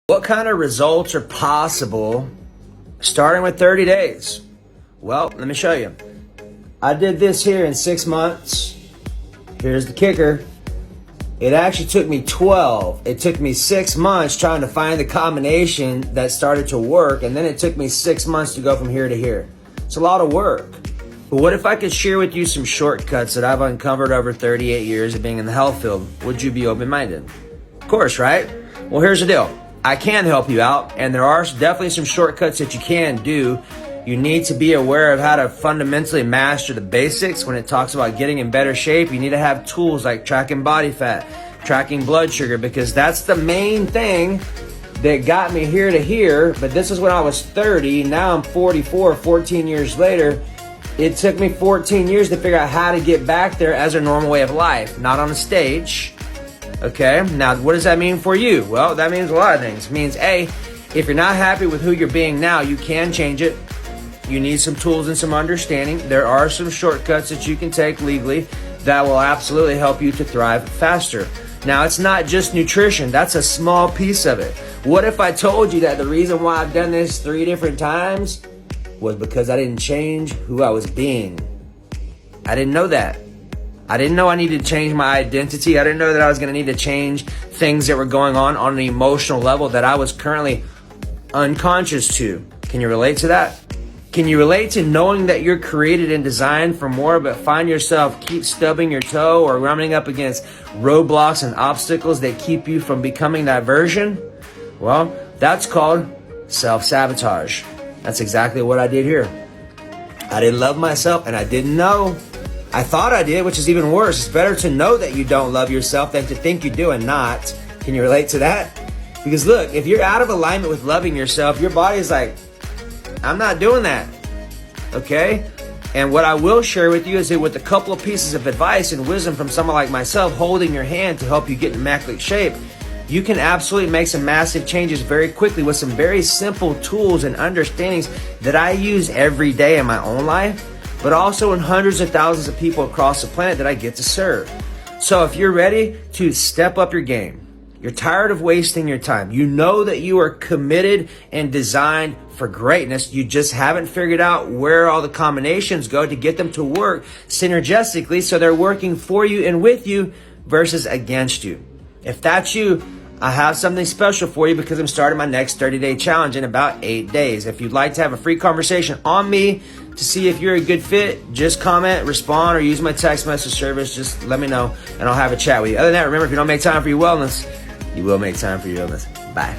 What kind of results are possible starting with 30 days? Well, let me show you. I did this here in 6 months. Here's the kicker. It actually took me 12. It took me 6 months trying to find the combination that started to work, and then it took me 6 months to go from here to here. It's a lot of work. But what if I could share with you some shortcuts that I've uncovered over 38 years of being in the health field? Would you be open-minded? Of course, right? Well, here's the deal. I can help you out, and there are definitely some shortcuts that you can do. You need to be aware of how to fundamentally master the basics. When it talks about getting in better shape, you need to have tools like tracking body fat, tracking blood sugar, because that's the main thing that got me here to here. But this is when I was 30. Now I'm 44, 14 years later. It took me 14 years to figure out how to get back there as a normal way of life, not on a stage. Okay, now what does that mean for you? Well, that means a lot of things. It means, A, if you're not happy with who you're being now, you can change it. You need some tools and some understanding. There are some shortcuts that you can take legally that will absolutely help you to thrive faster. Now, it's not just nutrition. That's a small piece of it. What if I told you that the reason why I've done this 3 different times was because I didn't change who I was being? I didn't know that. I didn't know I needed to change my identity. I didn't know that I was going to need to change things that were going on an emotional level that I was currently unconscious to. Can you relate to that? Can you relate to knowing that you're created and designed for more, but find yourself keep stubbing your toe or running up against roadblocks and obstacles that keep you from becoming that version? Well, that's called self-sabotage. That's exactly what I did here. I didn't love myself, and I didn't know. I thought I did, which is even worse. It's better to know that you don't love yourself than to think you do and not. Can you relate to that? Because look, if you're out of alignment with loving yourself, your body's like, I'm not doing that. Okay? And what I will share with you is that with a couple of pieces of advice and wisdom from someone like myself holding your hand to help you get in immaculate shape, you can absolutely make some massive changes very quickly with some very simple tools and understandings that I use every day in my own life, but also in hundreds of thousands of people across the planet that I get to serve. So if you're ready to step up your game, you're tired of wasting your time, you know that you are committed and designed for greatness, you just haven't figured out where all the combinations go to get them to work synergistically so they're working for you and with you versus against you. If that's you, I have something special for you because I'm starting my next 30-day challenge in about 8 days. If you'd like to have a free conversation on me to see if you're a good fit, just comment, respond, or use my text message service. Just let me know, and I'll have a chat with you. Other than that, remember, if you don't make time for your wellness, you will make time for your illness. Bye.